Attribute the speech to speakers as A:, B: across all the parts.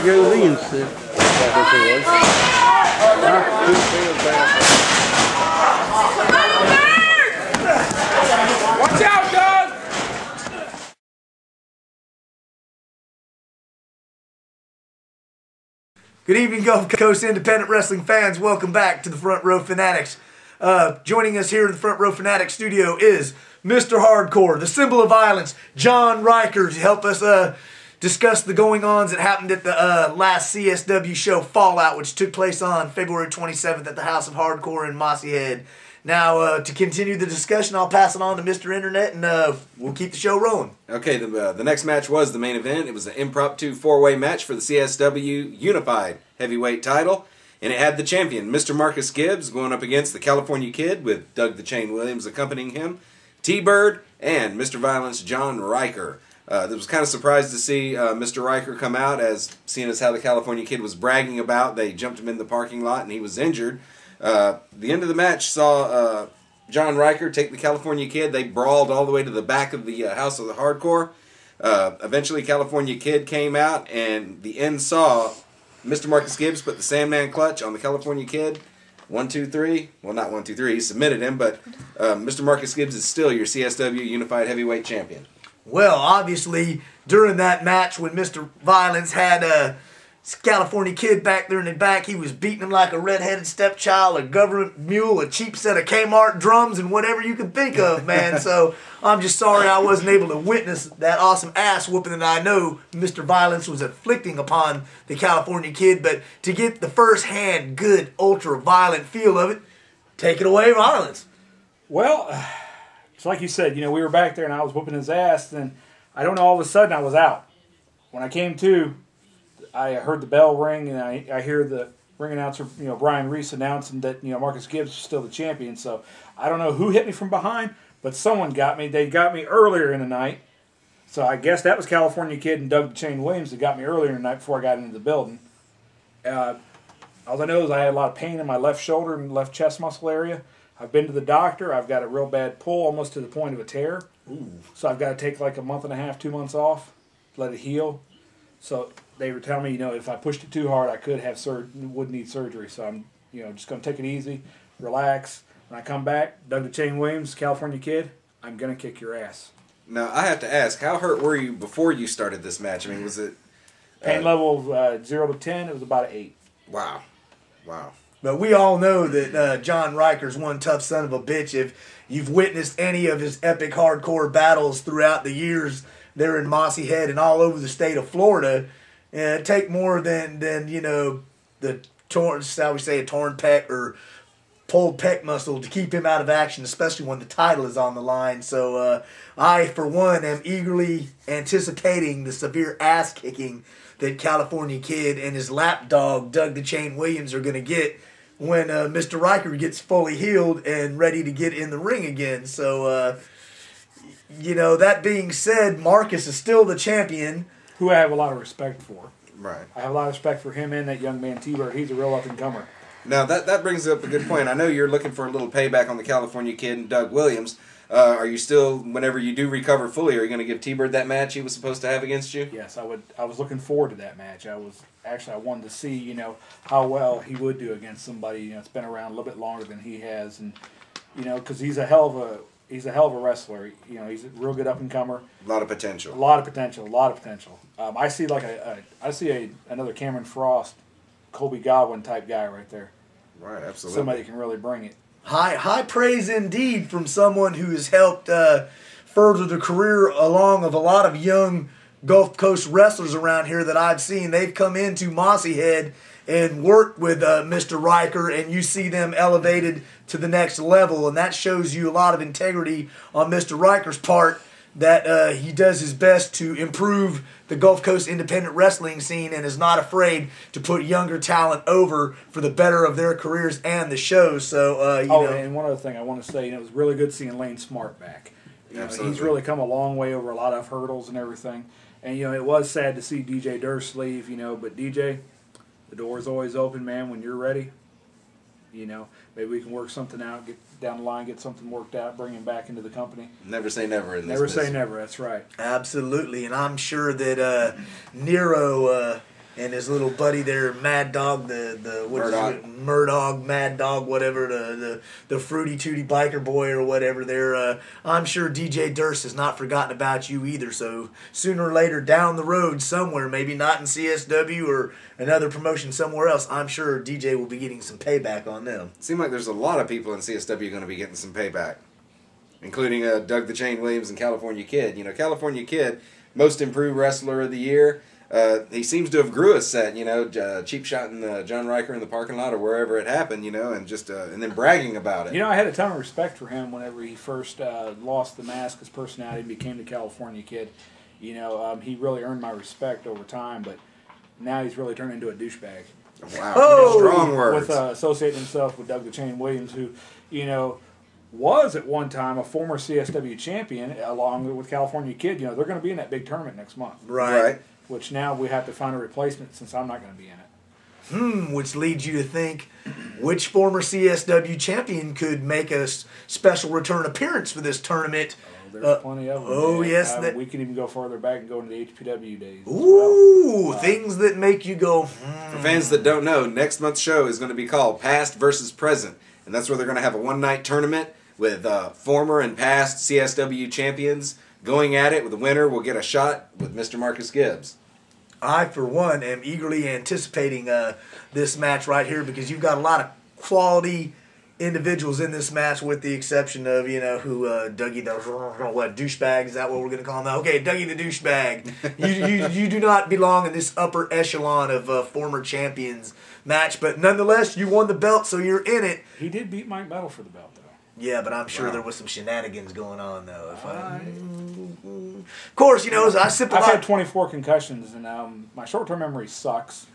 A: Josie's said. That's what it was.
B: Watch out, Doug!
C: Good evening, Gulf Coast independent wrestling fans. Welcome back to the Front Row Fanatics. Joining us here in the Front Row Fanatics studio is Mr. Hardcore, the symbol of violence, John Riker, to help us discuss the going-ons that happened at the last CSW show, Fallout, which took place on February 27th at the House of Hardcore in Mossy Head. Now, to continue the discussion, I'll pass it on to Mr. Internet, and we'll keep the show rolling.
D: Okay, the next match was the main event. It was an impromptu four-way match for the CSW Unified Heavyweight title, and it had the champion, Mr. Marcus Gibbs, going up against the California Kid, with Doug the Chain Williams accompanying him, T-Bird, and Mr. Violence, John Riker. I was kind of surprised to see Mr. Riker come out, as seeing as how the California Kid was bragging about. They jumped him in the parking lot, and he was injured. The end of the match saw John Riker take the California Kid. They brawled all the way to the back of the House of the Hardcore. Eventually, California Kid came out, and the end saw Mr. Marcus Gibbs put the Sandman clutch on the California Kid. 1, 2, 3. Well, not 1, 2, 3. He submitted him, but Mr. Marcus Gibbs is still your CSW Unified Heavyweight Champion.
C: Well, obviously, during that match when Mr. Violence had California Kid back there in the back, he was beating him like a red-headed stepchild, a government mule, a cheap set of Kmart drums, and whatever you can think of, man. So I'm just sorry I wasn't able to witness that awesome ass whooping that I know Mr. Violence was inflicting upon the California Kid. But to get the first-hand, good, ultra-violent feel of it, take it away, Violence.
B: Well, it's like you said, we were back there and I was whooping his ass, and I don't know, all of a sudden I was out. When I came to, I heard the bell ring, and I hear the ring announcer, Brian Reese, announcing that, Marcus Gibbs is still the champion. So I don't know who hit me from behind, but someone got me. They got me earlier in the night. So I guess that was California Kid and Doug the Chain Williams that got me earlier in the night before I got into the building. All I know is I had a lot of pain in my left shoulder and left chest muscle area. I've been to the doctor. I've got a real bad pull, almost to the point of a tear. Ooh. So I've got to take like a month and a half, 2 months off, let it heal. So they were telling me, if I pushed it too hard, I could have would need surgery. So I'm, just going to take it easy, relax. When I come back, Doug the Chain Williams, California Kid, I'm going to kick your ass.
D: Now, I have to ask, how hurt were you before you started this match? I mean, was it...
B: Pain level of 0 to 10, it was about an 8.
D: Wow. Wow.
C: But we all know that John Riker's one tough son of a bitch. If you've witnessed any of his epic hardcore battles throughout the years there in Mossy Head and all over the state of Florida, it take more than the torn, shall we say, a torn pec or pulled pec muscle to keep him out of action, especially when the title is on the line. So I, for one, am eagerly anticipating the severe ass kicking that California Kid and his lapdog, Doug the Chain Williams, are going to get when Mr. Riker gets fully healed and ready to get in the ring again. So, that being said, Marcus is still the champion.
B: Who I have a lot of respect for.
D: Right.
B: I have a lot of respect for him and that young man, T-Bird. He's a real up-and-comer.
D: Now, that brings up a good point. I know you're looking for a little payback on the California Kid and Doug Williams. Are you still, whenever you do recover fully, are you going to give T-Bird that match he was supposed to have against you?
B: Yes, I would. I was looking forward to that match. I wanted to see, how well he would do against somebody, that's been around a little bit longer than he has, and because he's a hell of a wrestler. He's a real good up and comer.
D: A lot of potential.
B: A lot of potential. I see another Cameron Frost, Colby Godwin type guy right there.
D: Right, absolutely.
B: Somebody can really bring it.
C: High praise indeed from someone who has helped further the career along of a lot of young Gulf Coast wrestlers around here that I've seen. They've come into Mossy Head and worked with Mr. Riker, and you see them elevated to the next level, and that shows you a lot of integrity on Mr. Riker's part, that he does his best to improve the Gulf Coast independent wrestling scene and is not afraid to put younger talent over for the better of their careers and the shows. So,
B: and one other thing I want to say, it was really good seeing Lane Smart back. He's really come a long way over a lot of hurdles and everything. And, it was sad to see DJ Durst leave, but DJ, the door's always open, man, when you're ready. Maybe we can work something out, get down the line, get something worked out, bring him back into the company.
D: Never say never in this
B: Never
D: business.
B: say never, that's right.
C: Absolutely, and I'm sure that Nero and his little buddy there, Mad Dog, the what is
D: Murdoch.
C: it? Murdoch, Mad Dog, whatever, the Fruity Tooty Biker Boy or whatever. There, I'm sure DJ Durst has not forgotten about you either. So sooner or later, down the road somewhere, maybe not in CSW or another promotion somewhere else, I'm sure DJ will be getting some payback on them.
D: Seems like there's a lot of people in CSW going to be getting some payback, including Doug the Chain Williams and California Kid. You know, California Kid, most improved wrestler of the year. He seems to have grew a set, you know, cheap shotting John Riker in the parking lot or wherever it happened, you know, and just and then bragging about it.
B: You know, I had a ton of respect for him whenever he first lost the mask, his personality, and became the California Kid. You know, he really earned my respect over time, but now he's really turned into a douchebag.
D: Wow,
C: Oh!
D: strong words.
B: With associating himself with Doug the Chain Williams, who, you know, was at one time a former CSW champion along with California Kid. You know, they're going to be in that big tournament next month.
C: Right.
B: Which now we have to find a replacement since I'm not going to be in it.
C: Which leads you to think which former CSW champion could make a special return appearance for this tournament.
B: There's plenty of them.
C: Oh,
B: man.
C: yes.
B: We can even go farther back and go into the HPW days.
C: Ooh, things that make you go,
D: For fans that don't know, next month's show is going to be called Past versus Present, and that's where they're going to have a one-night tournament with former and past CSW champions going at it. With the winner will get a shot with Mr. Marcus Gibbs.
C: I, for one, am eagerly anticipating this match right here because you've got a lot of quality individuals in this match, with the exception of, you know, who Dougie the what douchebag, is that what we're going to call him now? Okay, Dougie the douchebag. you do not belong in this upper echelon of former champions match, but nonetheless, you won the belt, so you're in it.
B: He did beat Mike Metal for the belt, though.
C: Yeah, but I'm sure
D: Wow.
C: there was some shenanigans going on, though. Of course, you know, as I sip a
B: I've
C: lot.
B: had 24 concussions, and my short-term memory sucks.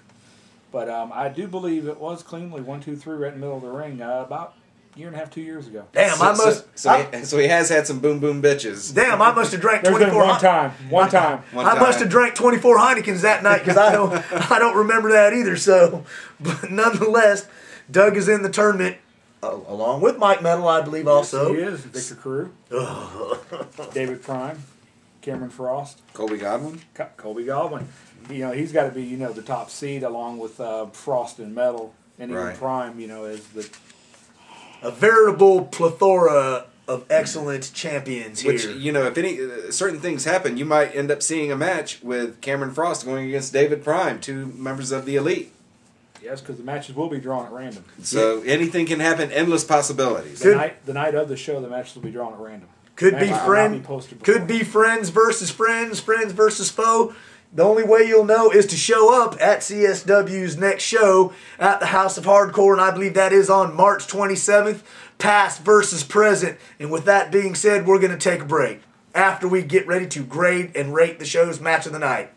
B: But I do believe it was cleanly 1, 2, 3 right in the middle of the ring about a year and a half, 2 years ago.
C: Damn, I must.
D: So he has had some boom boom bitches.
C: Damn, I must have drank
B: There's
C: 24.
B: been one time. One time.
C: I must have drank 24 Heinekens that night because I don't remember that either. So, but nonetheless, Doug is in the tournament along with Mike Metal, I believe, also.
B: Yes, he is. Victor Carew. David Prime. Cameron Frost.
D: Colby Godwin.
B: Colby Godwin. You know, he's got to be, you know, the top seed along with Frost and Metal. And even
D: Right.
B: Prime, you know, is the...
C: A veritable plethora of excellent champions here.
D: Which, you know, if any certain things happen, you might end up seeing a match with Cameron Frost going against David Prime, 2 members of the Elite.
B: Yes, because the matches will be drawn at random.
D: So anything can happen, endless possibilities.
C: Good.
B: The night of the show, the matches will be drawn at random.
C: Could be
B: Matches will
C: friend,
B: not be posted before.
C: could be friends versus friends, friends versus foe. The only way you'll know is to show up at CSW's next show at the House of Hardcore, and I believe that is on March 27th, past versus present. And with that being said, we're going to take a break after we get ready to grade and rate the show's match of the night.